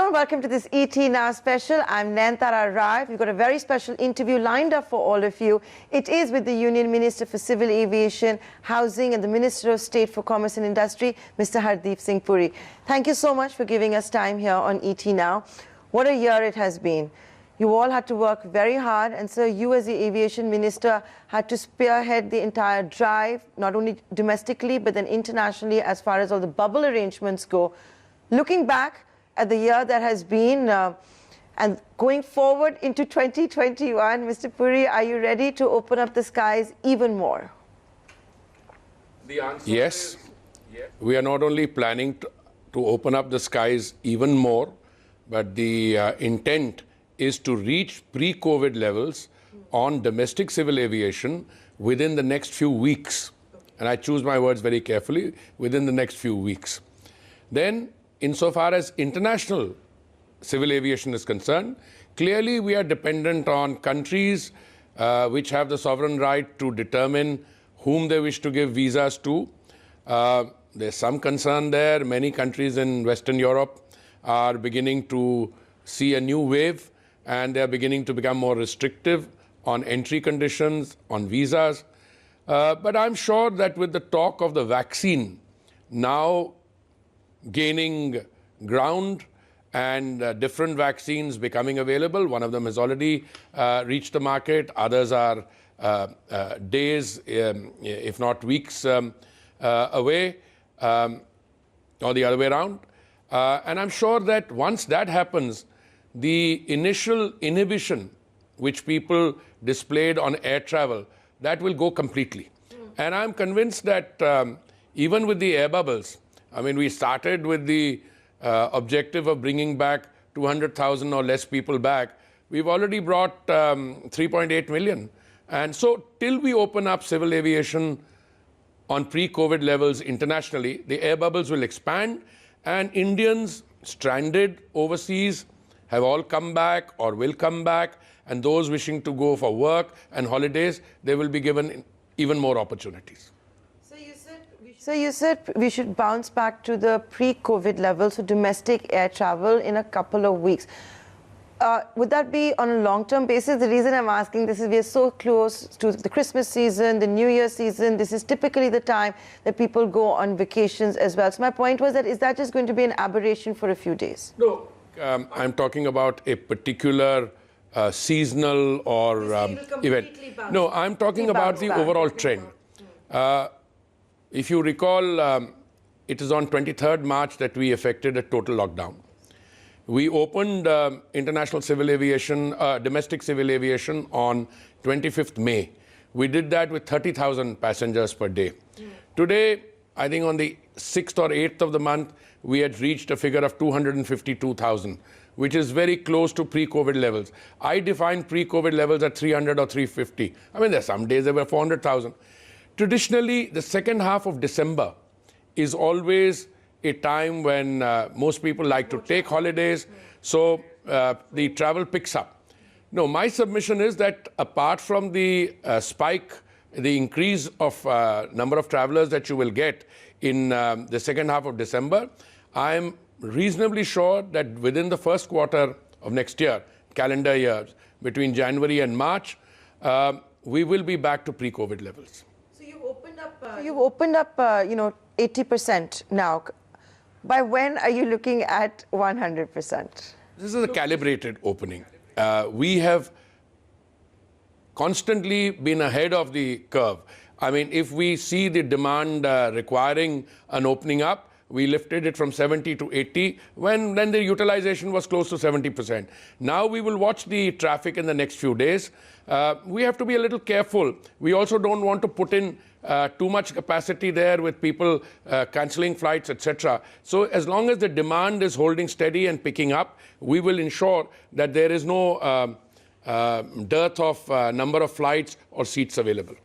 warm welcome to this ET Now special. I'm Nayantara Rai. We've got a very special interview lined up for all of you. It is with the Union Minister for Civil Aviation, Housing and the Minister of State for Commerce and Industry, Mr. Hardeep Singh Puri. Thank you so much for giving us time here on ET Now. What a year it has been. You all had to work very hard, and so you as the Aviation Minister had to spearhead the entire drive, not only domestically but then internationally as far as all the bubble arrangements go. Looking back at the year that has been and going forward into 2021, Mr. Puri, are you ready to open up the skies even more? The answer yes. We are not only planning to open up the skies even more, but the intent is to reach pre-COVID levels on domestic civil aviation within the next few weeks. And I choose my words very carefully, within the next few weeks. Then, insofar as international civil aviation is concerned, clearly we are dependent on countries which have the sovereign right to determine whom they wish to give visas to. There's some concern there. Many countries in Western Europe are beginning to see a new wave, and they're beginning to become more restrictive on entry conditions, on visas. But I'm sure that with the talk of the vaccine now gaining ground and different vaccines becoming available, one of them has already reached the market, others are days, if not weeks away, or the other way around. And I'm sure that once that happens, the initial inhibition which people displayed on air travel, that will go completely. And I'm convinced that even with the air bubbles, I mean, we started with the objective of bringing back 200,000 or less people back. We've already brought 3.8 million. And so till we open up civil aviation on pre-COVID levels internationally, the air bubbles will expand, and Indians stranded overseas have all come back or will come back, and those wishing to go for work and holidays, they will be given even more opportunities. So you said we should bounce back to the pre-COVID levels for domestic air travel in a couple of weeks. Would that be on a long-term basis? The reason I'm asking this is we are so close to the Christmas season, the New Year season. This is typically the time that people go on vacations as well. So my point was that is that just going to be an aberration for a few days? No, I'm talking about a particular seasonal or event. No, I'm talking about the overall trend. If you recall, it is on 23rd March that we effected a total lockdown. We opened international civil aviation, domestic civil aviation on 25th May. We did that with 30,000 passengers per day. Today, I think on the 6th or 8th of the month, we had reached a figure of 252,000, which is very close to pre-COVID levels. I define pre-COVID levels at 300 or 350. I mean, there are some days there were 400,000. Traditionally, the second half of December is always a time when most people like to take holidays, so the travel picks up. No, my submission is that apart from the spike, the increase of number of travelers that you will get in the second half of December, I am reasonably sure that within the first quarter of next year, calendar years, between January and March, we will be back to pre-COVID levels. So you've opened up, you know, 80% now. By when are you looking at 100%? This is a calibrated opening. We have constantly been ahead of the curve. I mean, if we see the demand requiring an opening up, we lifted it from 70 to 80 when the utilization was close to 70%. Now we will watch the traffic in the next few days. We have to be a little careful. We also don't want to put in too much capacity there with people cancelling flights, etc. So as long as the demand is holding steady and picking up, we will ensure that there is no dearth of number of flights or seats available.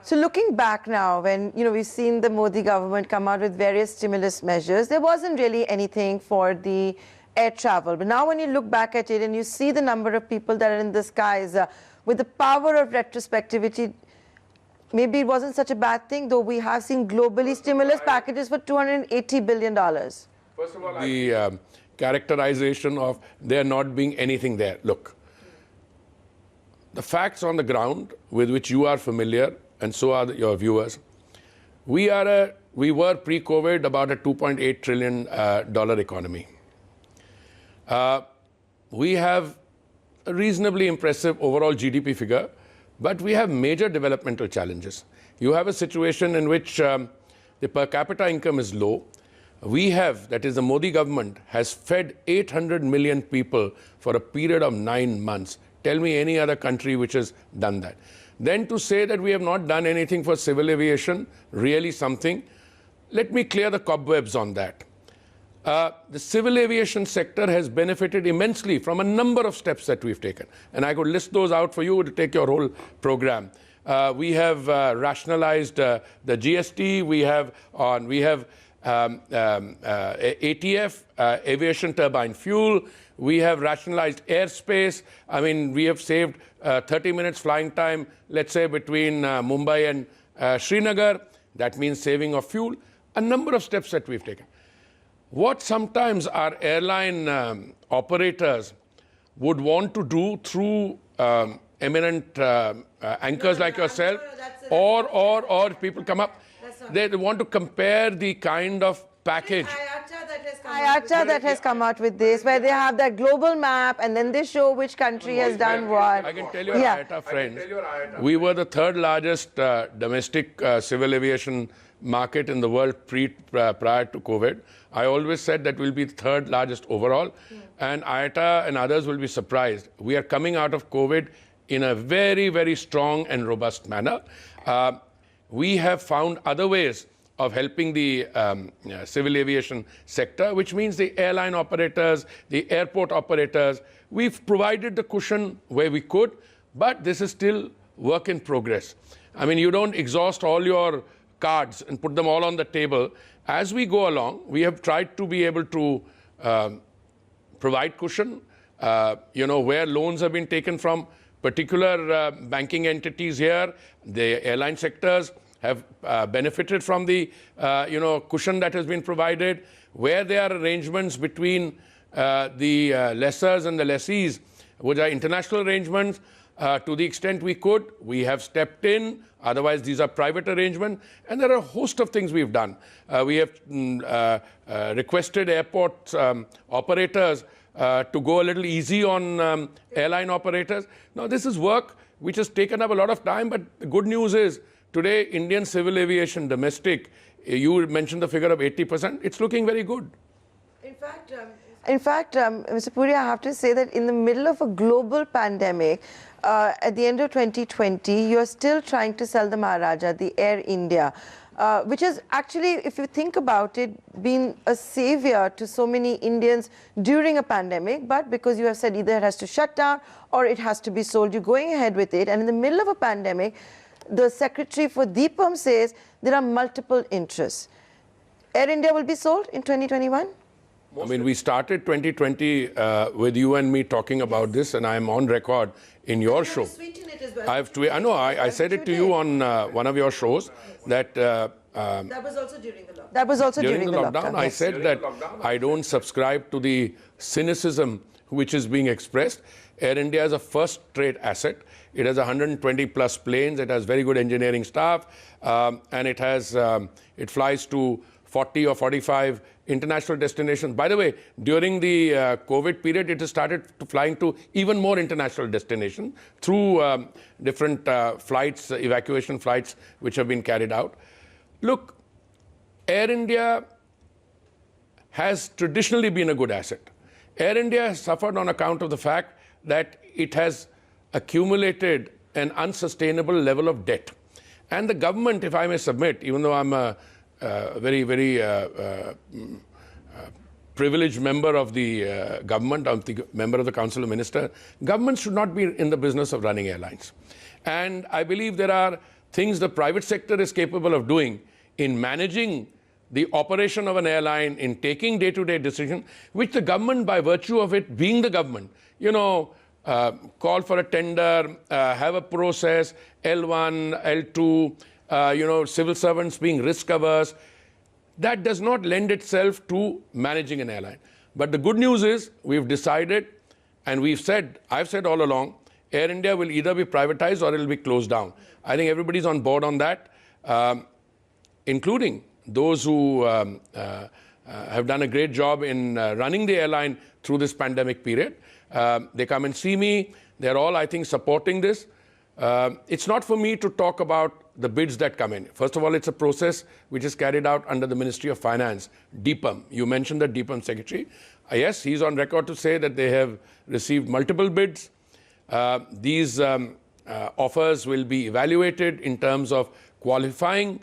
So looking back now, when we've seen the Modi government come out with various stimulus measures, there wasn't really anything for the air travel. But now when you look back at it and you see the number of people that are in the skies, with the power of retrospectivity, maybe it wasn't such a bad thing, though we have seen globally stimulus packages for $280 billion. First of all, the characterization of there not being anything there. Look, the facts on the ground with which you are familiar, and so are your viewers, we were pre-COVID about a $2.8 trillion economy. We have a reasonably impressive overall GDP figure, but we have major developmental challenges. You have a situation in which the per capita income is low. We have, that is the Modi government, has fed 800 million people for a period of 9 months. Tell me any other country which has done that. Then to say that we have not done anything for civil aviation, really something. Let me clear the cobwebs on that. The civil aviation sector has benefited immensely from a number of steps that we've taken. And I could list those out for you to take your whole program. We have rationalized the GST. We have ATF, aviation turbine fuel. We have rationalized airspace. I mean, we have saved 30 minutes flying time, let's say, between Mumbai and Srinagar. That means saving of fuel. A number of steps that we've taken. What sometimes our airline operators would want to do through eminent anchors like yourself, or people come up, they want to compare the kind of package. IATA that has come out with this, where they have that global map and then they show which country has done what. I can tell your IATA friends, we were the third largest domestic civil aviation market in the world prior to COVID. I always said that we'll be the third largest overall, and IATA and others will be surprised. We are coming out of COVID in a very, very strong and robust manner. We have found other ways of helping the civil aviation sector, which means the airline operators, the airport operators. We've provided the cushion where we could, but this is still work in progress. I mean, you don't exhaust all your cards and put them all on the table. As we go along, we have tried to be able to provide cushion, where loans have been taken from particular banking entities here. The airline sectors have benefited from the cushion that has been provided. Where there are arrangements between the lessors and the lessees, which are international arrangements, to the extent we could, we have stepped in. Otherwise, these are private arrangements. And there are a host of things we've done. We have requested airport operators to go a little easy on airline operators. Now, this is work which has taken up a lot of time, but the good news is today, Indian civil aviation domestic, you mentioned the figure of 80%, it's looking very good. In fact, Mr. Puri, I have to say that in the middle of a global pandemic, at the end of 2020, you're still trying to sell the Maharaja, the Air India, which has actually, if you think about it, been a savior to so many Indians during a pandemic. But because you have said either it has to shut down or it has to be sold, you're going ahead with it. And in the middle of a pandemic, the secretary for Deepam says there are multiple interests. Air India will be sold in 2021? I mean, we started 2020 with you and me talking about this, and I'm on record in your show. I said it to you on one of your shows that that was also during the lockdown. That was also during the lockdown. I said that I don't subscribe to the cynicism which is being expressed. Air India is a first-rate asset. It has 120 plus planes. It has very good engineering staff, and it flies to 40 or 45 international destinations. By the way, during the COVID period, it has started flying to even more international destinations through different flights, evacuation flights, which have been carried out. Look, Air India has traditionally been a good asset. Air India has suffered on account of the fact that it has accumulated an unsustainable level of debt. And the government, if I may submit, even though I'm a very, very privileged member of the government, I'm the member of the Council of Ministers, government should not be in the business of running airlines. And I believe there are things the private sector is capable of doing in managing the operation of an airline, in taking day-to-day decisions, which the government, by virtue of it being the government, call for a tender, have a process, L1, L2, civil servants being risk averse. That does not lend itself to managing an airline. But the good news is we've decided, and I've said all along, Air India will either be privatized or it will be closed down. I think everybody's on board on that, including those who have done a great job in running the airline through this pandemic period. They come and see me. They're all, I think, supporting this. It's not for me to talk about the bids that come in. First of all, it's a process which is carried out under the Ministry of Finance, DPAM. You mentioned the DPAM secretary. Yes, he's on record to say that they have received multiple bids. These offers will be evaluated in terms of qualifying,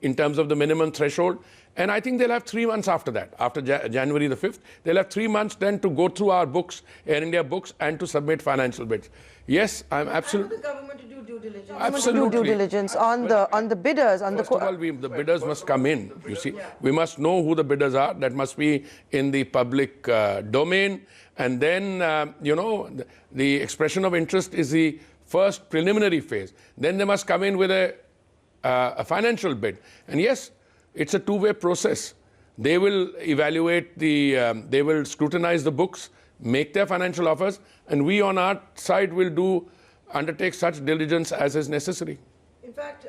in terms of the minimum threshold. And I think they'll have 3 months after that, after January the 5th. They'll have 3 months then to go through our books, Air India books, and to submit financial bids. Yes, I'm absolutely... And for the government to do due diligence. Absolutely. Do due diligence on the bidders. First of all, the bidders must come in. You see, we must know who the bidders are. That must be in the public domain. And then, you know, the expression of interest is the first preliminary phase. Then they must come in with a financial bid. And yes, it's a two-way process. They will evaluate they will scrutinize the books, make their financial offers, and we on our side will undertake such diligence as is necessary. In fact,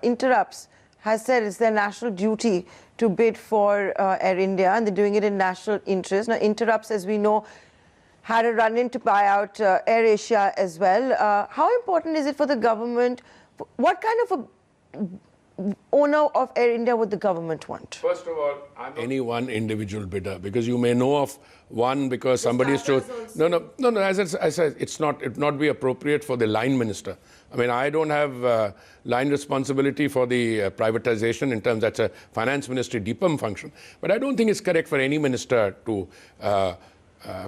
Interrupts has said it's their national duty to bid for Air India, and they're doing it in national interest. Now, Interrupts, as we know, had a run-in to buy out Air Asia as well. How important is it for the government? What kind of a owner of Air India would the government want? First of all, I'm not any one individual bidder, because you may know of one because somebody is chosen. No. As I said, it would not be appropriate for the line minister. I mean, I don't have line responsibility for the privatization in terms that's a finance ministry DPAM function. But I don't think it's correct for any minister to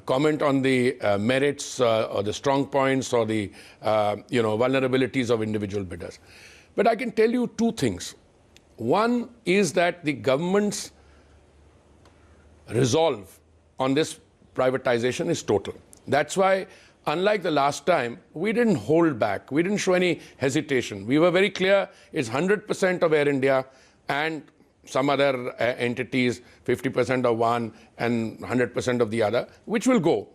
comment on the merits or the strong points or the vulnerabilities of individual bidders. But I can tell you two things. One is that the government's resolve on this privatization is total. That's why, unlike the last time, we didn't hold back. We didn't show any hesitation. We were very clear it's 100% of Air India and some other entities, 50% of one and 100% of the other, which will go.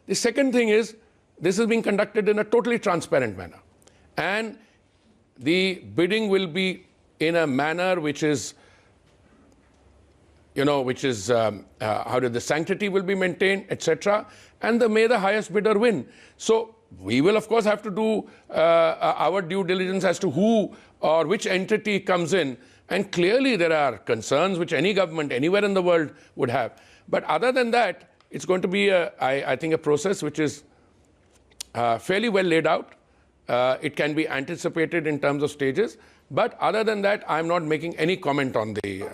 The second thing is, this is being conducted in a totally transparent manner. And the bidding will be in a manner which is, the sanctity will be maintained, etc. And may the highest bidder win. So we will, of course, have to do our due diligence as to who or which entity comes in. And clearly there are concerns which any government anywhere in the world would have. But other than that, it's going to be, I think, a process which is fairly well laid out. It can be anticipated in terms of stages, but other than that, I'm not making any comment on the...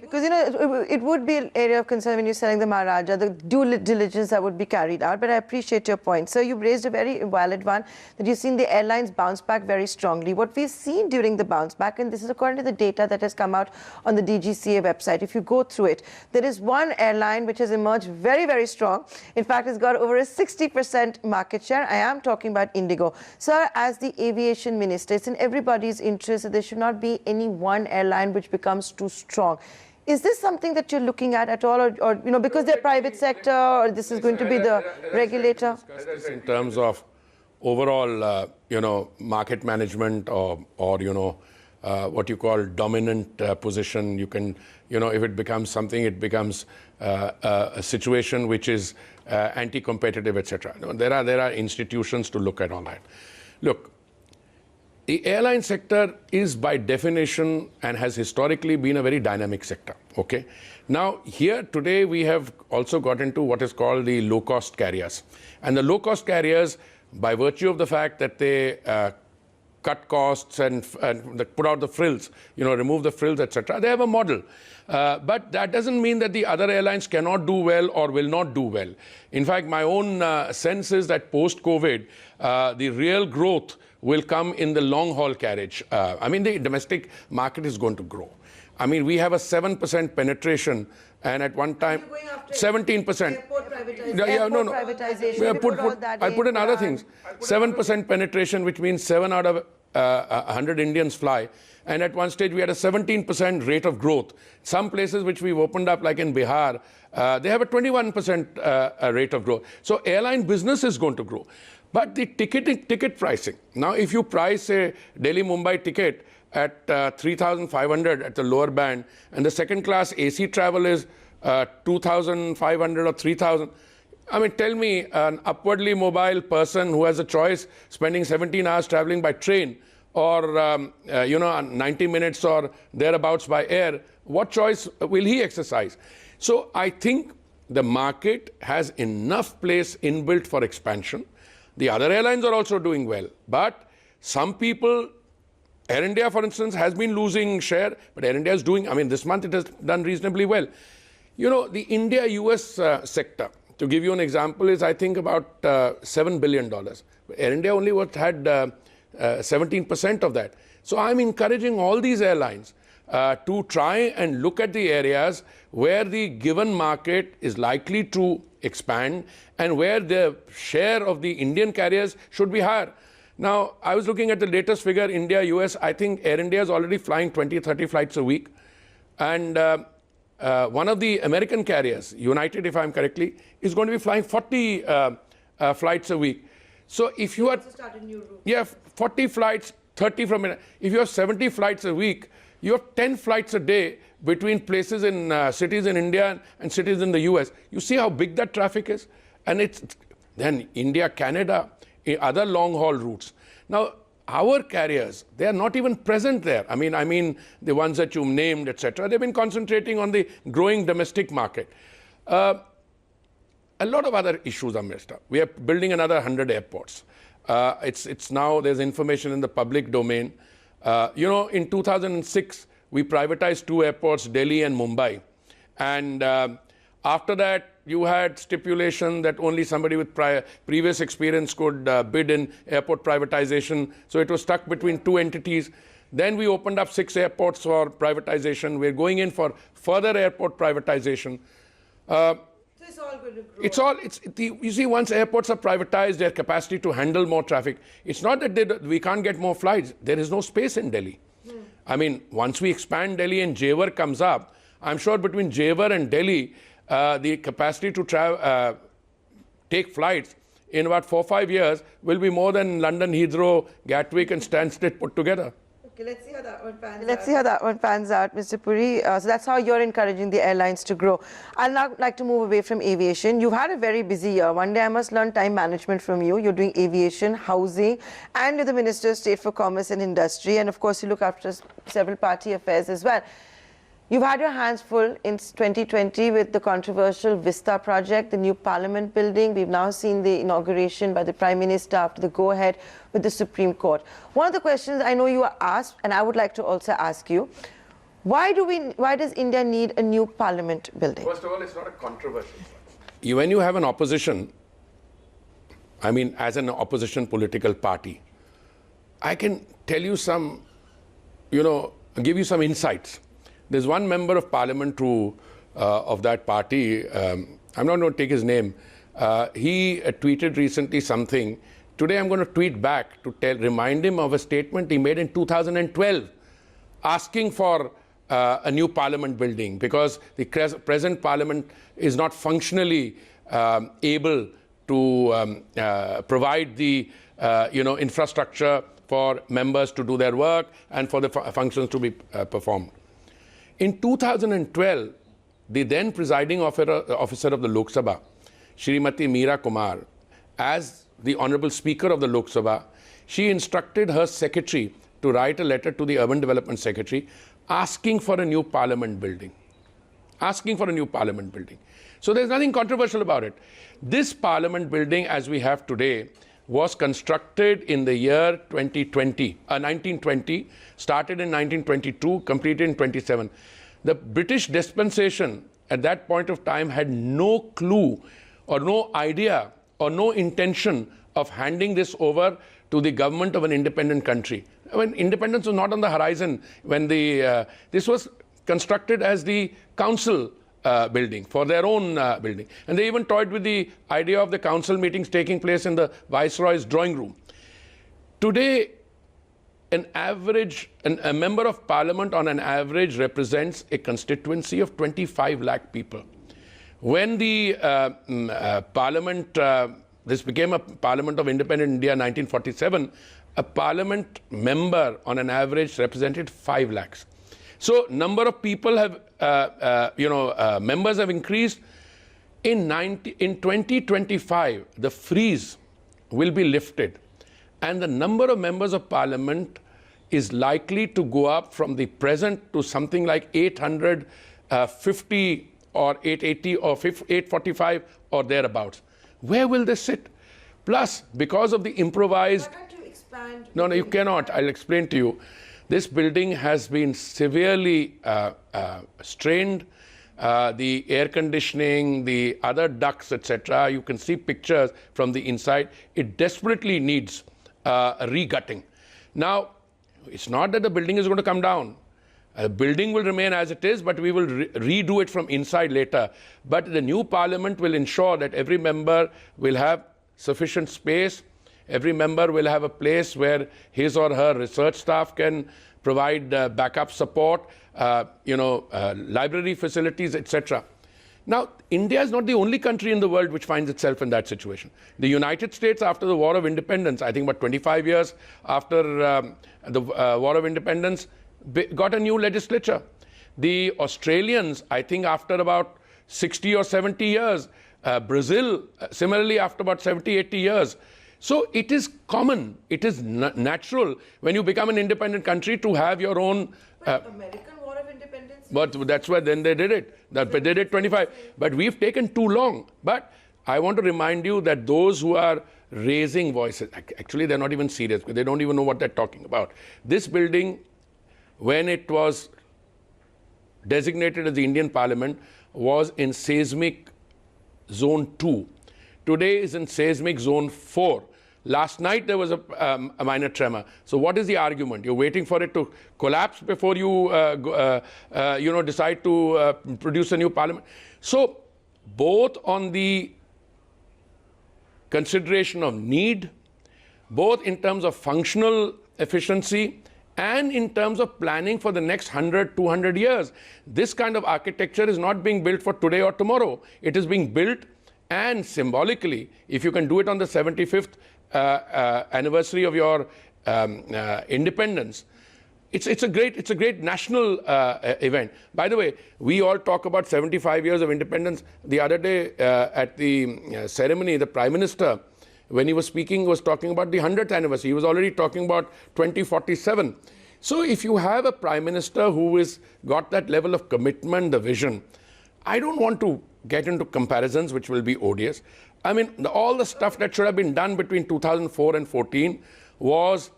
Because it would be an area of concern when you're selling the Maharaja, the due diligence that would be carried out. But I appreciate your point. So you've raised a very valid one, that you've seen the airlines bounce back very strongly. What we've seen during the bounce back, and this is according to the data that has come out on the DGCA website, if you go through it, there is one airline which has emerged very, very strong. In fact, it's got over a 60% market share. I am talking about Indigo. Sir, as the aviation minister, it's in everybody's interest that there should not be any one airline which becomes too strong. Is this something that you're looking at all, or because they're private sector, or this is going to be the regulator? In terms of overall, market management or what you call dominant position, you can, if it becomes something, it becomes a situation which is anti-competitive, etc. There are institutions to look at all that. Look, the airline sector is by definition and has historically been a very dynamic sector, okay? Now, here today we have also got into what is called the low-cost carriers. And the low-cost carriers, by virtue of the fact that they cut costs and put out the frills, remove the frills, etc., they have a model. But that doesn't mean that the other airlines cannot do well or will not do well. In fact, my own sense is that post-COVID, the real growth will come in the long-haul carriage. The domestic market is going to grow. We have a 7% penetration, and at one time, 17%. Airport privatization. I'll put in other things. 7% penetration, which means 7 out of 100 Indians fly. And at one stage, we had a 17% rate of growth. Some places which we've opened up, like in Bihar, they have a 21% rate of growth. So airline business is going to grow. But the ticket pricing. Now, if you price a Delhi-Mumbai ticket at 3,500 at the lower band, and the second class AC travel is 2,500 or 3,000, I mean, tell me, an upwardly mobile person who has a choice spending 17 hours traveling by train, or 90 minutes or thereabouts by air, what choice will he exercise? So I think the market has enough place inbuilt for expansion. The other airlines are also doing well. But some people, Air India, for instance, has been losing share, but Air India is doing, I mean, this month it has done reasonably well. You know, the India-US sector, to give you an example, is I think about $7 billion. Air India only had 17% of that. So I'm encouraging all these airlines to try and look at the areas where the given market is likely to expand and where the share of the Indian carriers should be higher. Now, I was looking at the latest figure, India-US. I think Air India is already flying 20, 30 flights a week. And one of the American carriers, United, if I'm correctly, is going to be flying 40 flights a week. So if you are, yeah, 40 flights, 30 from India. If you have 70 flights a week, you have 10 flights a day between places in cities in India and cities in the US. You see how big that traffic is? And it's then India, Canada, other long-haul routes. Now, our carriers, they are not even present there. I mean the ones that you named, etc. They've been concentrating on the growing domestic market. A lot of other issues are messed up. We are building another 100 airports. It's now, there's information in the public domain. In 2006, we privatized 2 airports, Delhi and Mumbai. And after that, you had stipulation that only somebody with previous experience could bid in airport privatization. So it was stuck between 2 entities. Then we opened up 6 airports for privatization. We're going in for further airport privatization. It's all going to grow. You see, once airports are privatized, their capacity to handle more traffic, it's not that we can't get more flights. There is no space in Delhi. I mean, once we expand Delhi and Jewar comes up, I'm sure between Jewar and Delhi, the capacity to take flights in about 4 or 5 years will be more than London, Heathrow, Gatwick and Stansted put together. Okay, let's see how that one pans out, Mr. Puri. So that's how you're encouraging the airlines to grow. I'd now like to move away from aviation. You've had a very busy year. One day I must learn time management from you. You're doing aviation, housing, and you're the Minister of State for Commerce and Industry. And of course, you look after several party affairs as well. You've had your hands full in 2020 with the controversial Vista project, the new Parliament building. We've now seen the inauguration by the Prime Minister after the go-ahead with the Supreme Court. One of the questions I know you are asked, and I would like to also ask you, why does India need a new Parliament building? First of all, it's not a controversial one. When you have an opposition, I mean, as an opposition political party, I can tell you some, give you some insights. There's one member of Parliament of that party, I'm not going to take his name, he tweeted recently something. Today I'm going to tweet back to remind him of a statement he made in 2012, asking for a new Parliament building because the present Parliament is not functionally able to provide the infrastructure for members to do their work and for the functions to be performed. In 2012, the then presiding officer of the Lok Sabha, Shrimati Meera Kumar, as the Honorable Speaker of the Lok Sabha, she instructed her secretary to write a letter to the Urban Development Secretary asking for a new Parliament building. Asking for a new Parliament building. So there's nothing controversial about it. This Parliament building, as we have today, was constructed in the year 1920, started in 1922, completed in 27. The British dispensation at that point of time had no clue or no idea or no intention of handing this over to the government of an independent country. When independence was not on the horizon, when this was constructed as the council building, for their own building. And they even toyed with the idea of the council meetings taking place in the Viceroy's drawing room. Today, a member of parliament on an average represents a constituency of 25 lakh people. When the parliament, this became a Parliament of Independent India in 1947, a parliament member on an average represented 5 lakhs. So number of people have, members have increased. In 2025, the freeze will be lifted, and the number of members of parliament is likely to go up from the present to something like 850 or 880 or 845 or thereabouts. Where will they sit? Plus, because of the improvised... Why can't you expand? No, you cannot. I'll explain to you. This building has been severely strained. The air conditioning, the other ducts, etc. You can see pictures from the inside. It desperately needs re-gutting. Now, it's not that the building is going to come down. The building will remain as it is, but we will redo it from inside later. But the new parliament will ensure that every member will have sufficient space. Every member will have a place where his or her research staff can provide backup support, library facilities, etc. Now, India is not the only country in the world which finds itself in that situation. The United States, after the War of Independence, I think about 25 years after the War of Independence, got a new legislature. The Australians, I think after about 60 or 70 years, Brazil, similarly after about 70, 80 years. So it is common, it is natural when you become an independent country to have your own... American War of Independence? But that's why then they did it. They did it 25. But we've taken too long. But I want to remind you that those who are raising voices, actually they're not even serious, because they don't even know what they're talking about. This building, when it was designated as the Indian Parliament, was in seismic zone 2. Today is in seismic zone 4. Last night there was a minor tremor. So what is the argument? You're waiting for it to collapse before you, decide to produce a new parliament. So both on the consideration of need, both in terms of functional efficiency, and in terms of planning for the next 100, 200 years, this kind of architecture is not being built for today or tomorrow. It is being built, and symbolically, if you can do it on the 75th anniversary of your independence, it's a great national event. By the way, we all talk about 75 years of independence. The other day at the ceremony, the Prime Minister, when he was speaking, was talking about the 100th anniversary. He was already talking about 2047. So if you have a Prime Minister who has got that level of commitment, the vision, I don't want to get into comparisons which will be odious. I mean, all the stuff that should have been done between 2004 and 14 was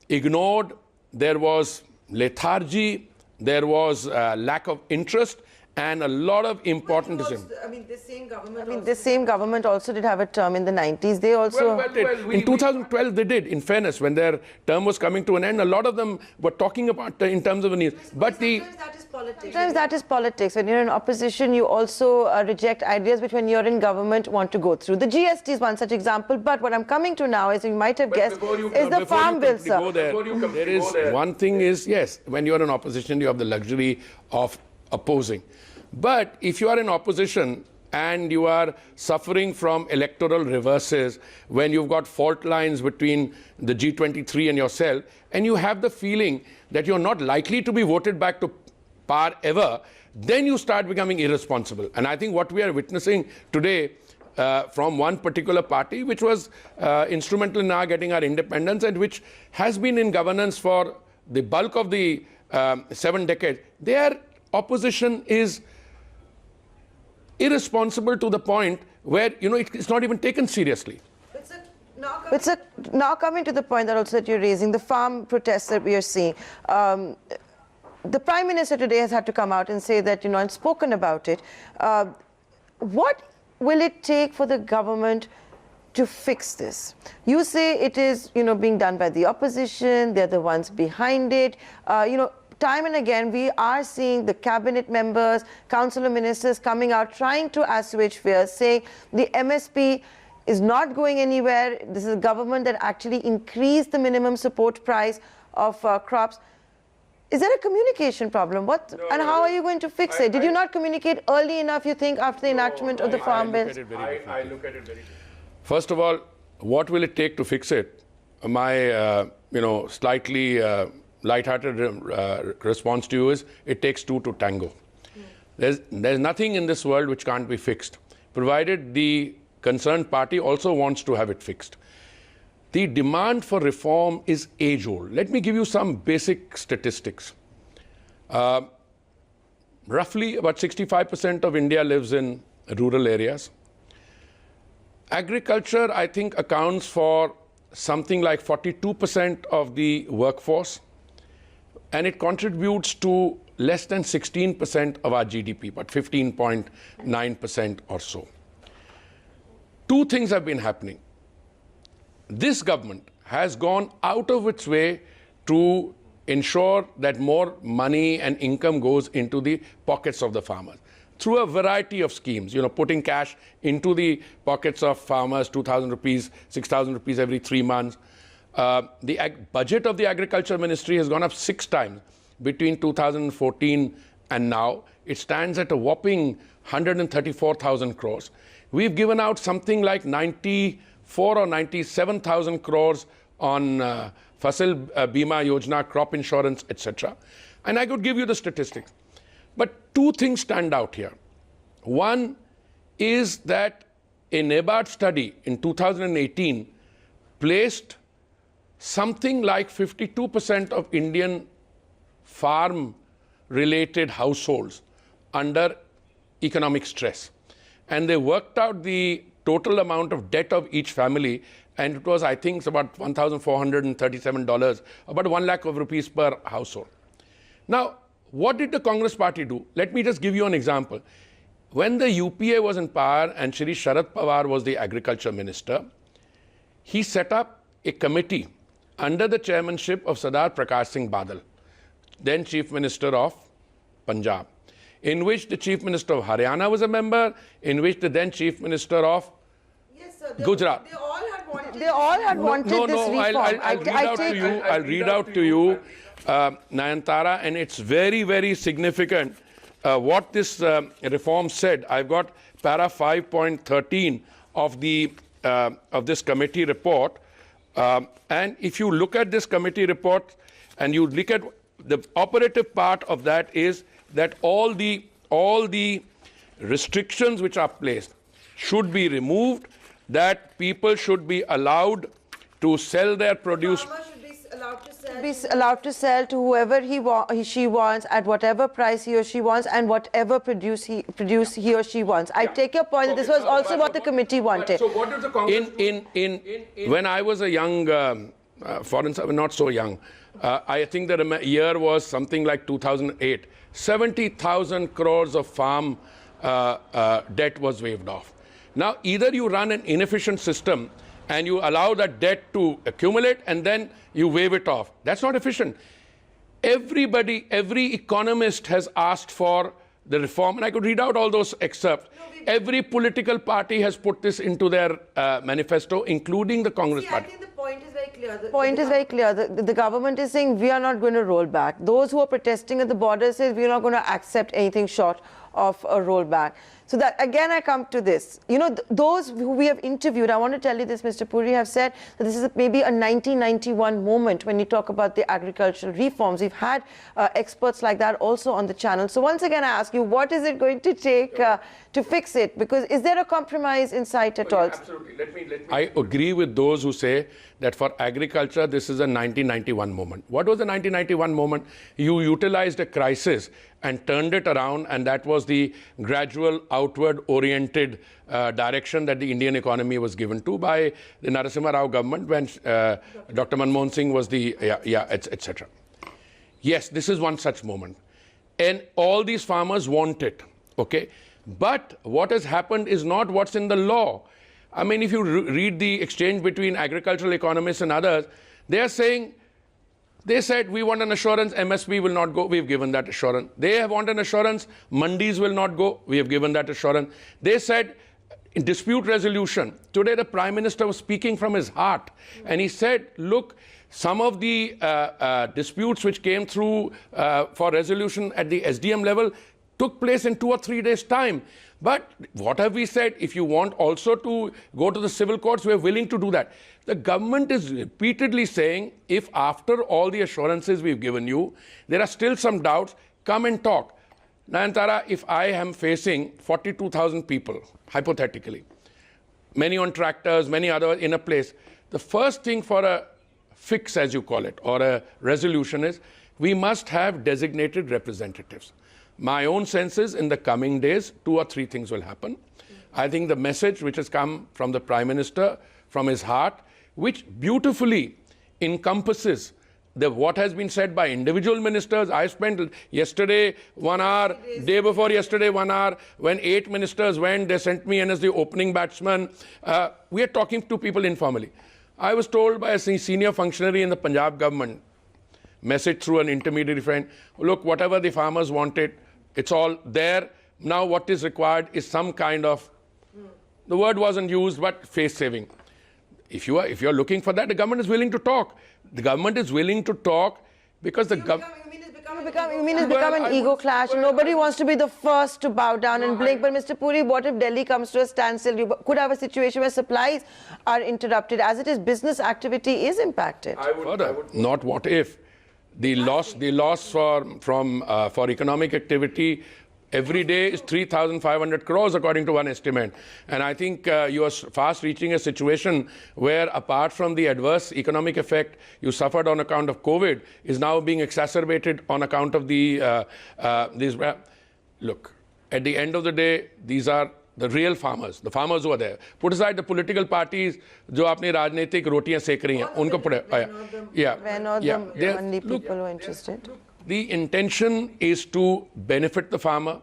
ignored. There was lethargy, there was lack of interest, and a lot of important decisions. This same government also did have a term in the 90s. They also... in 2012 they did, in fairness, when their term was coming to an end. A lot of them were talking about in terms of a need. But Sometimes that is politics. When you're in opposition, you also reject ideas which when you're in government want to go through. The GST is one such example. But what I'm coming to now, as you might have guessed, is the farm bill, sir. There is one thing is, yes, when you're in opposition, you have the luxury of opposing. But if you are in opposition and you are suffering from electoral reverses, when you've got fault lines between the G23 and yourself, and you have the feeling that you're not likely to be voted back to power ever, then you start becoming irresponsible. And I think what we are witnessing today from one particular party, which was instrumental in our getting our independence and which has been in governance for the bulk of the 7 decades, their opposition is irresponsible to the point where, it's not even taken seriously. Now coming to the point that you're raising, the farm protests that we are seeing. The Prime Minister today has had to come out and say that, and spoken about it. What will it take for the government to fix this? You say it is, being done by the opposition. They're the ones behind it. Time and again, we are seeing the cabinet members, council of ministers coming out, trying to assuage fears, saying the MSP is not going anywhere. This is a government that actually increased the minimum support price of crops. Is there a communication problem? How are you going to fix it? Did you not communicate early enough, you think, after the enactment of the farm bill? I look at it very differently. First of all, what will it take to fix it? My, slightly light-hearted response to you is, it takes two to tango. There's nothing in this world which can't be fixed, provided the concerned party also wants to have it fixed. The demand for reform is age-old. Let me give you some basic statistics. Roughly about 65% of India lives in rural areas. Agriculture, I think, accounts for something like 42% of the workforce, and it contributes to less than 16% of our GDP, but 15.9% or so. Two things have been happening. This government has gone out of its way to ensure that more money and income goes into the pockets of the farmers through a variety of schemes, putting cash into the pockets of farmers, 2,000 rupees, 6,000 rupees every 3 months. The budget of the Agriculture Ministry has gone up 6 times between 2014 and now. It stands at a whopping 134,000 crores. We've given out something like 94 or 97,000 crores on Fasal Bima Yojana, crop insurance, etc. And I could give you the statistics. But two things stand out here. One is that a NABARD study in 2018 placed something like 52% of Indian farm-related households under economic stress. And they worked out the total amount of debt of each family, and it was, I think, about $1,437, about 1 lakh of rupees per household. Now, what did the Congress party do? Let me just give you an example. When the UPA was in power and Shri Sharad Pawar was the agriculture minister, he set up a committee under the chairmanship of Sardar Prakash Singh Badal, then Chief Minister of Punjab, in which the Chief Minister of Haryana was a member, in which the then Chief Minister of Gujarat. They all had wanted this reform. I'll read out to you, Nayantara, and it's very, very significant what this reform said. I've got para 5.13 of this committee report, and if you look at this committee report and you look at the operative part of that, is that all the restrictions which are placed should be removed, that people should be allowed to sell their produce. Be allowed to sell to whoever she wants at whatever price he or she wants and whatever produce he or she wants. I take your point that this was also what the committee wanted. So what does the Congress when I was a young foreign, not so young, I think the year was something like 2008. 70,000 crores of farm debt was waived off. Now, either you run an inefficient system and you allow that debt to accumulate and then you waive it off. That's not efficient. Everybody, every economist has asked for the reform, and I could read out all those excerpts. Every political party has put this into their manifesto, including the Congress party. I think the point is very clear. The point is very clear. The government is saying we are not going to roll back. Those who are protesting at the border say we are not going to accept anything short of a rollback. So that, again, I come to this. Those who we have interviewed, I want to tell you this, Mr. Puri, have said that this is maybe a 1991 moment when you talk about the agricultural reforms. We've had experts like that also on the channel. So once again, I ask you, what is it going to take to fix it? Because is there a compromise in sight at all? Absolutely. Let me. I agree with those who say that for agriculture, this is a 1991 moment. What was the 1991 moment? You utilized a crisis and turned it around, and that was the gradual outward-oriented direction that the Indian economy was given to by the Narasimha Rao government when Dr. Manmohan Singh was the, etc. Yes, this is one such moment. And all these farmers want it, okay? But what has happened is not what's in the law. I mean, if you read the exchange between agricultural economists and others, they said, we want an assurance, MSP will not go, we've given that assurance. They want an assurance, mandis will not go, we have given that assurance. They said, in dispute resolution, today the Prime Minister was speaking from his heart, and he said, look, Some of the disputes which came through for resolution at the SDM level took place in 2 or 3 days' time. But what have we said? If you want also to go to the civil courts, we're willing to do that. The government is repeatedly saying, if after all the assurances we've given you, there are still some doubts, come and talk. Nayantara, if I am facing 42,000 people, hypothetically, many on tractors, many others in a place, the first thing for a fix, as you call it, or a resolution is, we must have designated representatives. My own sense is, in the coming days, 2 or 3 things will happen. I think the message which has come from the Prime Minister, from his heart, which beautifully encompasses what has been said by individual ministers. I spent yesterday 1 hour, day before yesterday 1 hour. When 8 ministers went, they sent me in as the opening batsman. We are talking to people informally. I was told by a senior functionary in the Punjab government, message through an intermediary friend, look, whatever the farmers wanted, it's all there. Now what is required is some kind of, the word wasn't used, but face saving. If you're looking for that, the government is willing to talk. The government is willing to talk because the government... You mean it's become an ego clash? Nobody wants to be the first to bow down and blink. But Mr. Puri, what if Delhi comes to a standstill? You could have a situation where supplies are interrupted. As it is, business activity is impacted. Not what if. The loss for economic activity every day is 3,500 crores, according to one estimate. And I think you are fast reaching a situation where, apart from the adverse economic effect you suffered on account of COVID, is now being exacerbated on account of these. Look, at the end of the day, these are the real farmers, the farmers who are there. Put aside the political parties, जो अपनी राजनीतिक रोटियां सेक रही हैं, उनको पड़े. We're not the only people who are interested. The intention is to benefit the farmer.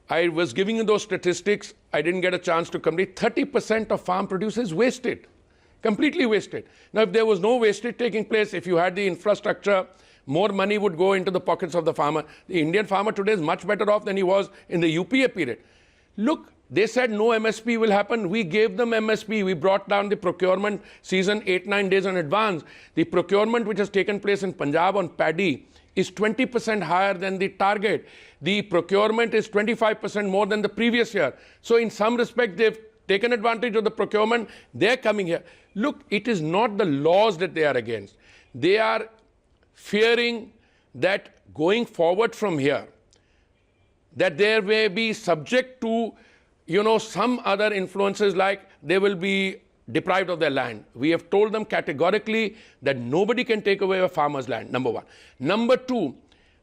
I was giving you those statistics. I didn't get a chance to complete. 30% of farm produce is wasted, completely wasted. Now, if there was no wastage taking place, if you had the infrastructure, more money would go into the pockets of the farmer. The Indian farmer today is much better off than he was in the UPA period. Look, they said no MSP will happen. We gave them MSP. We brought down the procurement season 8-9 days in advance. The procurement which has taken place in Punjab on paddy is 20% higher than the target. The procurement is 25% more than the previous year. So in some respect, they've taken advantage of the procurement. They're coming here. Look, it is not the laws that they are against. They are fearing that going forward from here, that there may be subject to, some other influences, like they will be deprived of their land. We have told them categorically that nobody can take away a farmer's land, number one. Number two,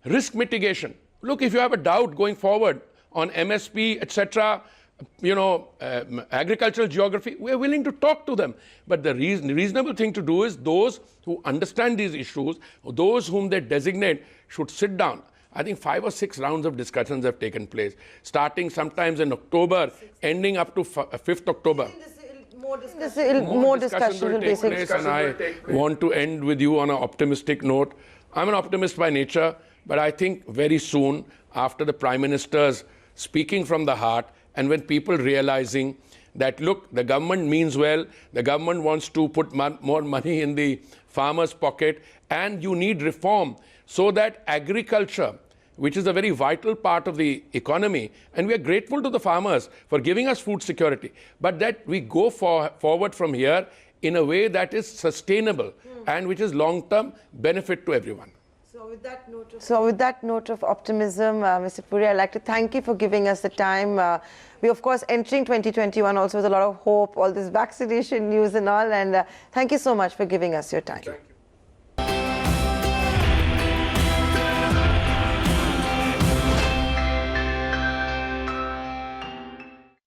risk mitigation. Look, if you have a doubt going forward on MSP, etc., agricultural geography, we are willing to talk to them. But the reasonable thing to do is those who understand these issues, those whom they designate, should sit down. I think 5 or 6 rounds of discussions have taken place, starting sometimes in October, ending up to 5th October. More discussions will take place, and I want to end with you on an optimistic note. I'm an optimist by nature, but I think very soon, after the Prime Minister's speaking from the heart, and when people realizing that, look, the government means well, the government wants to put more money in the farmer's pocket, and you need reform so that agriculture, which is a very vital part of the economy, and we are grateful to the farmers for giving us food security, but that we go forward from here in a way that is sustainable and which is long-term benefit to everyone. So with that note of optimism, Mr. Puri, I'd like to thank you for giving us the time. We're, of course, entering 2021 also with a lot of hope, all this vaccination news and all, and thank you so much for giving us your time. Thank you.